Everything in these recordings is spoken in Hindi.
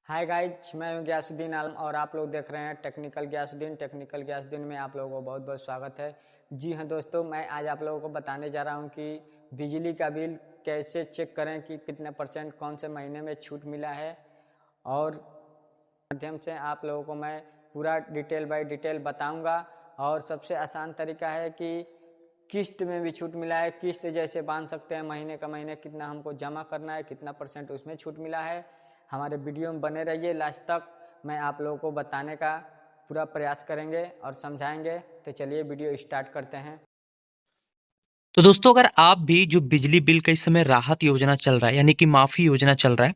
हाय गाइज, मैं हूं गयासुद्दीन आलम और आप लोग देख रहे हैं टेक्निकल गयासुद्दीन में आप लोगों को बहुत बहुत स्वागत है। जी हां दोस्तों, मैं आज आप लोगों को बताने जा रहा हूं कि बिजली का बिल कैसे चेक करें कि कितने परसेंट कौन से महीने में छूट मिला है। और माध्यम से आप लोगों को मैं पूरा डिटेल बाय डिटेल बताऊंगा। और सबसे आसान तरीका है कि किस्त में भी छूट मिला है। किस्त जैसे बांध सकते हैं, महीने का महीने कितना हमको जमा करना है, कितना परसेंट उसमें छूट मिला है। हमारे वीडियो में बने रहिए लास्ट तक, मैं आप लोगों को बताने का पूरा प्रयास करेंगे और समझाएंगे। तो चलिए वीडियो स्टार्ट करते हैं। तो दोस्तों, अगर आप भी जो बिजली बिल का इस समय राहत योजना चल रहा है यानी कि माफ़ी योजना चल रहा है,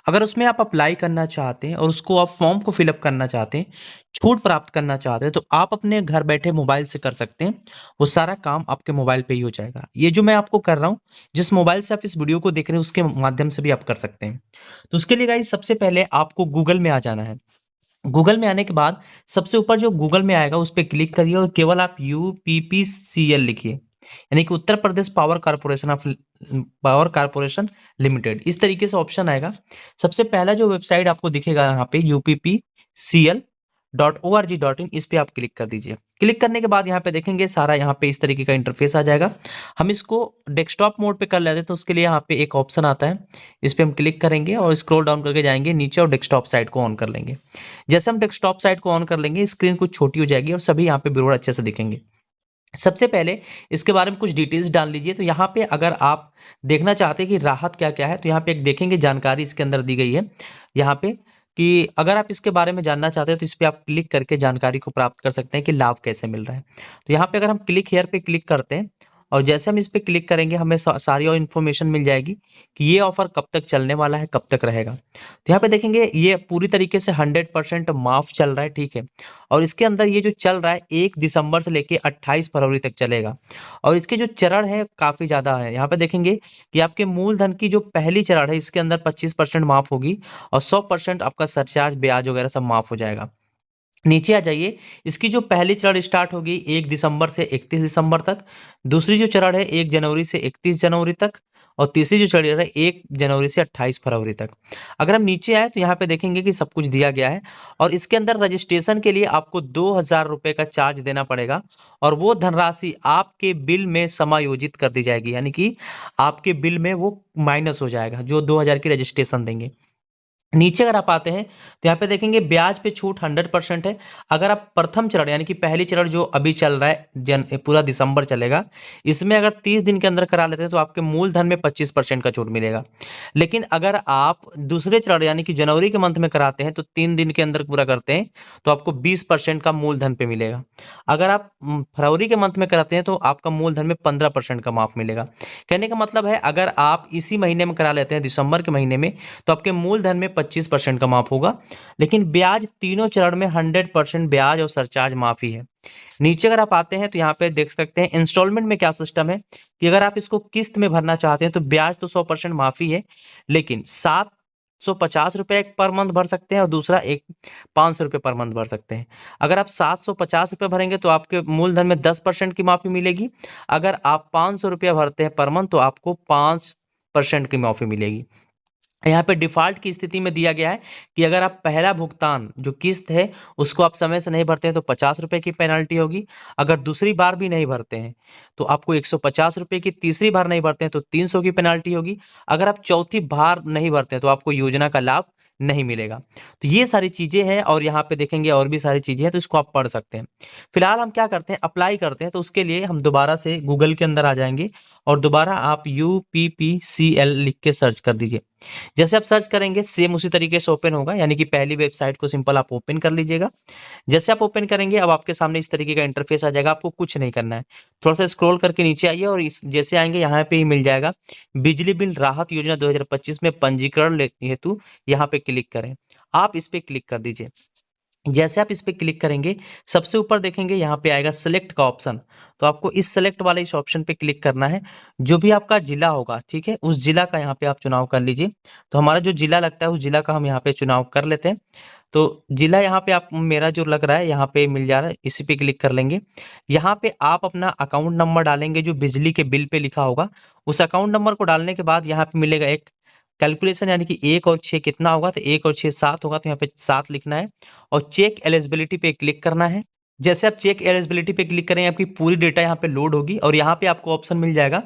अगर उसमें आप अप्लाई करना चाहते हैं और उसको आप फॉर्म को फिलअप करना चाहते हैं, छूट प्राप्त करना चाहते हैं, तो आप अपने घर बैठे मोबाइल से कर सकते हैं। वो सारा काम आपके मोबाइल पे ही हो जाएगा। ये जो मैं आपको कर रहा हूँ, जिस मोबाइल से आप इस वीडियो को देख रहे हैं उसके माध्यम से भी आप कर सकते हैं। तो उसके लिए गाइस सबसे पहले आपको गूगल में आ जाना है। गूगल में आने के बाद सबसे ऊपर जो गूगल में आएगा उस पे क्लिक करिए और केवल आप यूपीपीसीएल लिखिए, यानी कि Uttar Pradesh power corporation limited. इस तरीके से ऑप्शन आएगा। सबसे पहला जो वेबसाइट आपको दिखेगा यहाँ पे UPPCL.org.in, इस पे आप क्लिक कर दीजिए। क्लिक करने के बाद यहाँ पे देखेंगे सारा यहाँ पे इस तरीके का इंटरफेस आ जाएगा। हम इसको डेस्कटॉप मोड पे कर लेते हैं, तो उसके लिए यहाँ पे एक ऑप्शन आता है, इस पे हम क्लिक करेंगे और स्क्रॉल डाउन करके जाएंगे नीचे और डेस्कटॉप साइट को ऑन कर लेंगे। जैसे हम डेस्कटॉप साइट को ऑन कर लेंगे, स्क्रीन कुछ छोटी हो जाएगी और सभी यहाँ पे विवरण अच्छे से दिखेंगे। सबसे पहले इसके बारे में कुछ डिटेल्स डाल लीजिए। तो यहाँ पे अगर आप देखना चाहते हैं कि राहत क्या-क्या है, तो यहाँ पे एक देखेंगे जानकारी इसके अंदर दी गई है। यहाँ पे कि अगर आप इसके बारे में जानना चाहते हैं तो इस पे आप क्लिक करके जानकारी को प्राप्त कर सकते हैं कि लाभ कैसे मिल रहा है। तो यहाँ पे अगर हम क्लिक हियर पे क्लिक करते हैं और जैसे हम इस पे क्लिक करेंगे, हमें सारी और इन्फॉर्मेशन मिल जाएगी कि ये ऑफर कब तक चलने वाला है, कब तक रहेगा। तो यहाँ पे देखेंगे ये पूरी तरीके से 100% माफ चल रहा है, ठीक है। और इसके अंदर ये जो चल रहा है 1 दिसंबर से लेके 28 फरवरी तक चलेगा। और इसके जो चरण है काफ़ी ज़्यादा है। यहाँ पे देखेंगे कि आपके मूलधन की जो पहली चरण है इसके अंदर 25% माफ़ होगी और 100% आपका सरचार्ज, ब्याज वगैरह सब माफ़ हो जाएगा। नीचे आ जाइए। इसकी जो पहली चरण स्टार्ट होगी 1 दिसंबर से 31 दिसंबर तक, दूसरी जो चरण है 1 जनवरी से 31 जनवरी तक और तीसरी जो चरण है 1 जनवरी से 28 फरवरी तक। अगर हम नीचे आए तो यहाँ पे देखेंगे कि सब कुछ दिया गया है और इसके अंदर रजिस्ट्रेशन के लिए आपको 2000 रुपये का चार्ज देना पड़ेगा और वो धनराशि आपके बिल में समायोजित कर दी जाएगी, यानी कि आपके बिल में वो माइनस हो जाएगा जो 2000 की रजिस्ट्रेशन देंगे। नीचे अगर आप आते हैं तो यहाँ पे देखेंगे ब्याज पे छूट 100% है। अगर आप प्रथम चरण यानी कि पहली चरण जो अभी चल रहा है पूरा दिसंबर चलेगा, इसमें अगर 30 दिन के अंदर करा लेते हैं तो आपके मूलधन में 25% का छूट मिलेगा। लेकिन अगर आप दूसरे चरण यानी कि जनवरी के मंथ में कराते हैं तो 3 दिन के अंदर पूरा करते हैं तो आपको 20% का मूलधन पे मिलेगा। अगर आप फरवरी के मंथ में कराते हैं तो आपका मूलधन में 15% का माफ मिलेगा। कहने का मतलब है अगर आप इसी महीने में करा लेते हैं दिसंबर के महीने में तो आपके मूलधन में 25% का माफ होगा। लेकिन ब्याज तीनों चरण में 100% ब्याज और सरचार्ज माफी है। नीचे अगर आप आते हैं तो यहाँ पे देख सकते हैं इंस्टॉलमेंट में क्या सिस्टम है कि अगर आप इसको किस्त में भरना चाहते हैं तो ब्याज तो 100% माफी है, लेकिन 750 रुपये पर मंथ भर सकते हैं और दूसरा एक 500 रुपये पर मंथ भर सकते हैं। अगर आप 750 रुपये भरेंगे तो आपके मूलधन में 10% की माफी मिलेगी। अगर आप 500 रुपया भरते हैं पर मंथ तो आपको 5% की माफी मिलेगी। यहाँ पे डिफ़ॉल्ट की स्थिति में दिया गया है कि अगर आप पहला भुगतान जो किस्त है उसको आप समय से नहीं भरते हैं तो 50 रुपये की पेनल्टी होगी। अगर दूसरी बार भी नहीं भरते हैं तो आपको 150 रुपये की, तीसरी बार नहीं भरते हैं तो 300 की पेनल्टी होगी। अगर आप चौथी बार नहीं भरते हैं तो आपको योजना का लाभ नहीं मिलेगा। तो ये सारी चीज़ें हैं और यहाँ पे देखेंगे और भी सारी चीज़ें हैं, तो इसको आप पढ़ सकते हैं। फिलहाल हम क्या करते हैं, अप्लाई करते हैं। तो उसके लिए हम दोबारा से गूगल के अंदर आ जाएंगे और दोबारा आप UPPCL लिख के सर्च कर दीजिए। जैसे आप सर्च करेंगे सेम उसी तरीके से ओपन होगा, यानी कि पहली वेबसाइट को सिंपल आप ओपन कर लीजिएगा। जैसे आप ओपन करेंगे अब आपके सामने इस तरीके का इंटरफेस आ जाएगा। आपको कुछ नहीं करना है, थोड़ा सा स्क्रॉल करके नीचे आइए और इस जैसे आएंगे यहाँ पे ही मिल जाएगा बिजली बिल राहत योजना 2025 में पंजीकरण हेतु, यहाँ पे क्लिक करें। आप इस पे क्लिक कर दीजिए। जैसे आप इस पे क्लिक करेंगे सबसे ऊपर देखेंगे यहाँ पे आएगा सेलेक्ट का ऑप्शन। तो आपको इस सेलेक्ट वाले इस ऑप्शन पे क्लिक करना है। जो भी आपका जिला होगा, ठीक है, उस जिला का यहाँ पे आप चुनाव कर लीजिए। तो हमारा जो जिला लगता है उस जिला का हम यहाँ पे चुनाव कर लेते हैं। तो जिला यहाँ पे आप मेरा जो लग रहा है यहाँ पे मिल जा रहा है, इसी पे क्लिक कर लेंगे। यहाँ पे आप अपना अकाउंट नंबर डालेंगे जो बिजली के बिल पे लिखा होगा। उस अकाउंट नंबर को डालने के बाद यहाँ पे मिलेगा एक कैलकुलेशन यानी कि 1 और 6 कितना होगा, तो 1 और 6 7 होगा, तो यहाँ पे 7 लिखना है और चेक एलिजिबिलिटी पे क्लिक करना है। जैसे आप चेक एलिजिबिलिटी पे क्लिक करेंगे आपकी पूरी डेटा यहाँ पे लोड होगी और यहाँ पे आपको ऑप्शन मिल जाएगा,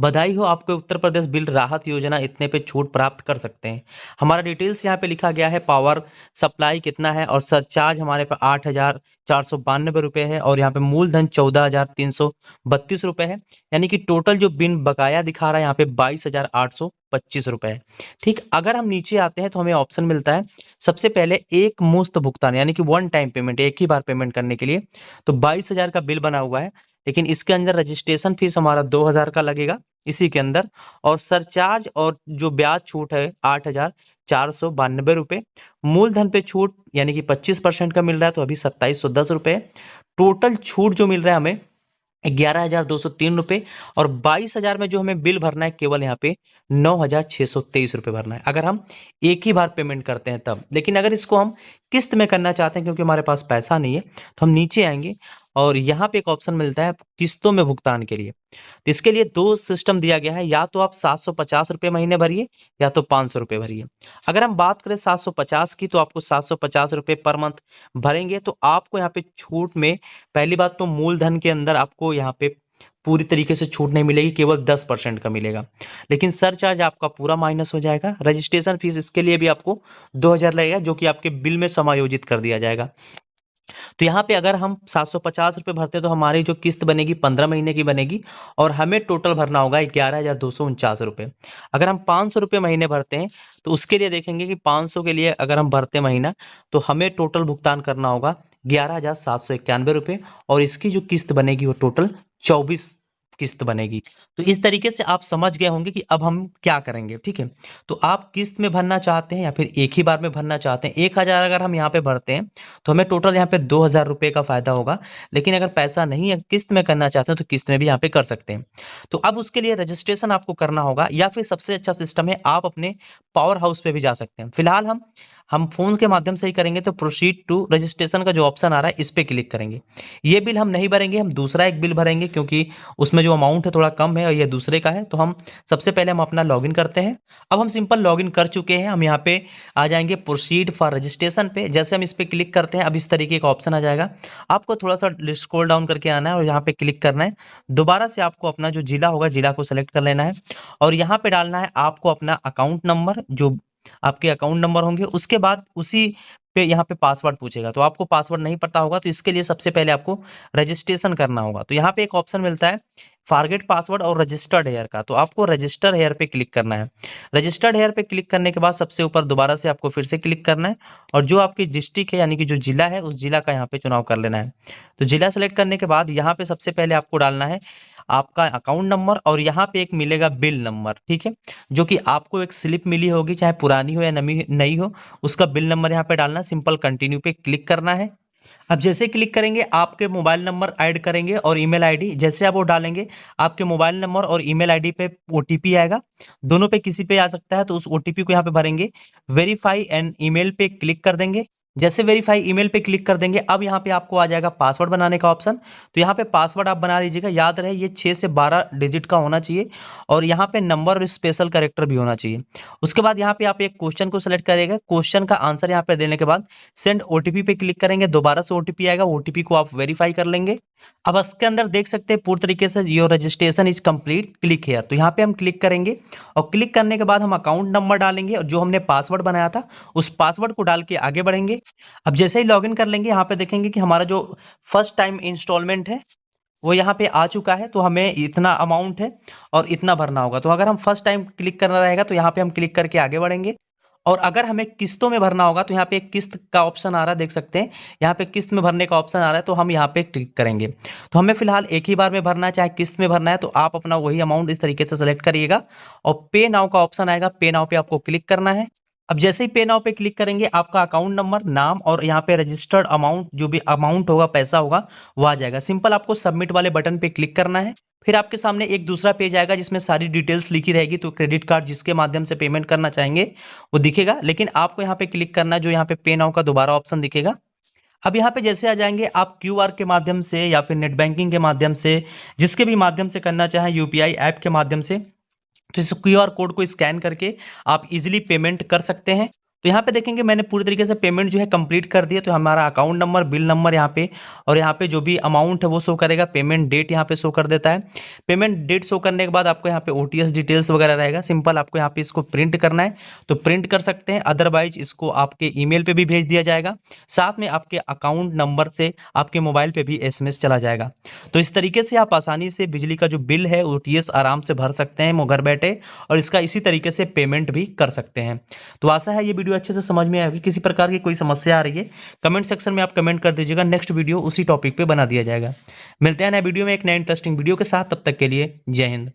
बधाई हो, आपको उत्तर प्रदेश बिल राहत योजना इतने पे छूट प्राप्त कर सकते हैं। हमारा डिटेल्स यहाँ पे लिखा गया है, पावर सप्लाई कितना है और सरचार्ज हमारे पे 8,492 रुपये है और यहाँ पे मूलधन 14,332 रुपये है, यानी कि टोटल जो बिल बकाया दिखा रहा है यहाँ पे 22,825 रुपये है। ठीक, अगर हम नीचे आते हैं तो हमें ऑप्शन मिलता है सबसे पहले एक मुश्त भुगतान यानी कि वन टाइम पेमेंट, एक ही बार पेमेंट करने के लिए, तो 22,000 का बिल बना हुआ है, लेकिन इसके अंदर रजिस्ट्रेशन फीस हमारा 2,000 का लगेगा इसी के अंदर, और सरचार्ज और जो ब्याज छूट है 8,492 रुपये, मूलधन पे छूट यानी कि 25% का मिल रहा है तो अभी 2,710 रुपये, टोटल छूट जो मिल रहा है हमें 11,203 रुपये, और 22,000 में जो हमें बिल भरना है केवल यहाँ पे 9,623 रुपये भरना है, अगर हम एक ही बार पेमेंट करते हैं तब। लेकिन अगर इसको हम किस्त में करना चाहते हैं क्योंकि हमारे पास पैसा नहीं है, तो हम नीचे आएंगे और यहाँ पे एक ऑप्शन मिलता है किस्तों में भुगतान के लिए। तो इसके लिए दो सिस्टम दिया गया है, या तो आप 750 रुपये महीने भरिए या तो 500 रुपये भरिए। अगर हम बात करें 750 की, तो आपको 750 रुपये पर मंथ भरेंगे तो आपको यहाँ पे छूट में पहली बात तो मूलधन के अंदर आपको यहाँ पे पूरी तरीके से छूट नहीं मिलेगी, केवल 10% का मिलेगा, लेकिन सरचार्ज आपका पूरा माइनस हो जाएगा। रजिस्ट्रेशन फीस इसके लिए भी आपको 2,000 लगेगा जो कि आपके बिल में समायोजित कर दिया जाएगा। तो यहाँ पे अगर हम 750 रुपये भरते हैं तो हमारी जो किस्त बनेगी 15 महीने की बनेगी और हमें टोटल भरना होगा 11,249 रुपये। अगर हम 500 रुपये महीने भरते हैं तो उसके लिए देखेंगे कि 500 के लिए अगर हम भरते महीना तो हमें टोटल भुगतान करना होगा 11,791 रुपये, और इसकी जो किस्त बनेगी वो टोटल 24 किस्त बनेगी। तो इस तरीके से आप समझ गए होंगे कि अब हम क्या करेंगे। ठीक है, तो आप किस्त में भरना चाहते हैं या फिर एक ही बार में भरना चाहते हैं। 1,000 अगर हम यहाँ पे भरते हैं तो हमें टोटल यहाँ पे 2,000 रुपये का फायदा होगा, लेकिन अगर पैसा नहीं है किस्त में करना चाहते हैं तो किस्त में भी यहाँ पे कर सकते हैं। तो अब उसके लिए रजिस्ट्रेशन आपको करना होगा, या फिर सबसे अच्छा सिस्टम है आप अपने पावर हाउस पे भी जा सकते हैं। फिलहाल हम फोन के माध्यम से ही करेंगे, तो प्रोसीड टू रजिस्ट्रेशन का जो ऑप्शन आ रहा है इस पे क्लिक करेंगे। ये बिल हम नहीं भरेंगे, हम दूसरा एक बिल भरेंगे क्योंकि उसमें जो अमाउंट है थोड़ा कम है और ये दूसरे का है। तो हम सबसे पहले हम अपना लॉगिन करते हैं। अब हम सिंपल लॉगिन कर चुके हैं, हम यहाँ पे आ जाएंगे प्रोसीड फॉर रजिस्ट्रेशन पे। जैसे हम इस पे क्लिक करते हैं अब इस तरीके का ऑप्शन आ जाएगा, आपको थोड़ा सा स्क्रॉल डाउन करके आना है और यहाँ पे क्लिक करना है। दोबारा से आपको अपना जो जिला होगा जिला को सेलेक्ट कर लेना है और यहाँ पे डालना है आपको अपना अकाउंट नंबर, जो आपके अकाउंट नंबर होंगे। उसके बाद उसी पे यहाँ पे पासवर्ड पूछेगा, तो आपको पासवर्ड नहीं पता होगा तो इसके लिए सबसे पहले आपको रजिस्ट्रेशन करना होगा। तो यहाँ पे एक ऑप्शन मिलता है फॉरगेट पासवर्ड और रजिस्टर्ड हेयर का, तो आपको रजिस्टर हेयर पे क्लिक करना है। रजिस्टर्ड हेयर पे क्लिक करने के बाद सबसे ऊपर दोबारा से आपको फिर से क्लिक करना है और जो आपकी डिस्ट्रिक्ट है यानी कि जो जिला है उस जिला का यहाँ पे चुनाव कर लेना है। तो जिला सेलेक्ट करने के बाद यहाँ पे सबसे पहले आपको डालना है आपका अकाउंट नंबर और यहाँ पे एक मिलेगा बिल नंबर, ठीक है, जो कि आपको एक स्लिप मिली होगी चाहे पुरानी हो या नई हो, उसका बिल नंबर यहाँ पे डालना है। सिंपल कंटिन्यू पे क्लिक करना है। अब जैसे क्लिक करेंगे आपके मोबाइल नंबर ऐड करेंगे और ईमेल आईडी, जैसे आप वो डालेंगे आपके मोबाइल नंबर और ईमेल आईडी पे ओटीपी आएगा, दोनों पे किसी पे आ सकता है, तो उस ओटीपी को यहाँ पे भरेंगे। वेरीफाई एंड ईमेल पे क्लिक कर देंगे। जैसे वेरीफाई ईमेल पे क्लिक कर देंगे अब यहाँ पे आपको आ जाएगा पासवर्ड बनाने का ऑप्शन। तो यहाँ पे पासवर्ड आप बना लीजिएगा, याद रहे ये 6 से 12 डिजिट का होना चाहिए और यहाँ पे नंबर और स्पेशल कैरेक्टर भी होना चाहिए। उसके बाद यहाँ पे आप एक क्वेश्चन को सिलेक्ट करेंगे, क्वेश्चन का आंसर यहाँ पे देने के बाद सेंड ओटीपी पे क्लिक करेंगे, दोबारा से ओटीपी आएगा, ओटीपी को आप वेरीफाई कर लेंगे। अब इसके अंदर देख सकते हैं पूरी तरीके से your registration is complete, click here, तो यहाँ पे हम क्लिक करेंगे और क्लिक करने के बाद हम अकाउंट नंबर डालेंगे और जो हमने पासवर्ड बनाया था उस पासवर्ड को डाल के आगे बढ़ेंगे। अब जैसे ही लॉगिन कर लेंगे यहाँ पे देखेंगे कि हमारा जो फर्स्ट टाइम इंस्टॉलमेंट है वो यहाँ पे आ चुका है, तो हमें इतना अमाउंट है और इतना भरना होगा। तो अगर हम फर्स्ट टाइम क्लिक करना रहेगा तो यहाँ पे हम क्लिक करके आगे बढ़ेंगे और अगर हमें किस्तों में भरना होगा तो यहाँ पे एक किस्त का ऑप्शन आ रहा है, देख सकते हैं यहाँ पे किस्त में भरने का ऑप्शन आ रहा है, तो हम यहाँ पे क्लिक करेंगे। तो हमें फिलहाल एक ही बार में भरना है चाहे किस्त में भरना है, तो आप अपना वही अमाउंट इस तरीके से सेलेक्ट करिएगा और पे नाउ का ऑप्शन आएगा, पे नाउ पे आपको क्लिक करना है। अब जैसे ही पे नाउ पे क्लिक करेंगे आपका अकाउंट नंबर, नाम और यहाँ पे रजिस्टर्ड अमाउंट, जो भी अमाउंट होगा पैसा होगा वो आ जाएगा। सिंपल आपको सबमिट वाले बटन पे क्लिक करना है। फिर आपके सामने एक दूसरा पेज आएगा जिसमें सारी डिटेल्स लिखी रहेगी, तो क्रेडिट कार्ड जिसके माध्यम से पेमेंट करना चाहेंगे वो दिखेगा, लेकिन आपको यहाँ पे क्लिक करना है जो यहाँ पे पे नाउ का दोबारा ऑप्शन दिखेगा। अब यहाँ पे जैसे आ जाएंगे आप क्यूआर के माध्यम से या फिर नेट बैंकिंग के माध्यम से, जिसके भी माध्यम से करना चाहें, यूपीआई ऐप के माध्यम से तो इस QR कोड को स्कैन करके आप इजीली पेमेंट कर सकते हैं। तो यहाँ पे देखेंगे मैंने पूरी तरीके से पेमेंट जो है कंप्लीट कर दिया। तो हमारा अकाउंट नंबर, बिल नंबर यहाँ पे, और यहाँ पे जो भी अमाउंट है वो शो करेगा। पेमेंट डेट यहाँ पे शो कर देता है। पेमेंट डेट शो करने के बाद आपको यहाँ पे OTS डिटेल्स वगैरह रहेगा। सिंपल आपको यहाँ पे इसको प्रिंट करना है तो प्रिंट कर सकते हैं, अदरवाइज इसको आपके ईमेल पे भी भेज दिया जाएगा। साथ में आपके अकाउंट नंबर से आपके मोबाइल पे भी SMS चला जाएगा। तो इस तरीके से आप आसानी से बिजली का जो बिल है OTS आराम से भर सकते हैं घर बैठे, और इसका इसी तरीके से पेमेंट भी कर सकते हैं। तो आशा है ये वीडियो अच्छे से समझ में आएगी। किसी प्रकार की कोई समस्या आ रही है कमेंट सेक्शन में आप कमेंट कर दीजिएगा, नेक्स्ट वीडियो उसी टॉपिक पे बना दिया जाएगा। मिलते हैं नए वीडियो में एक नए इंटरेस्टिंग वीडियो के साथ, तब तक के लिए जय हिंद।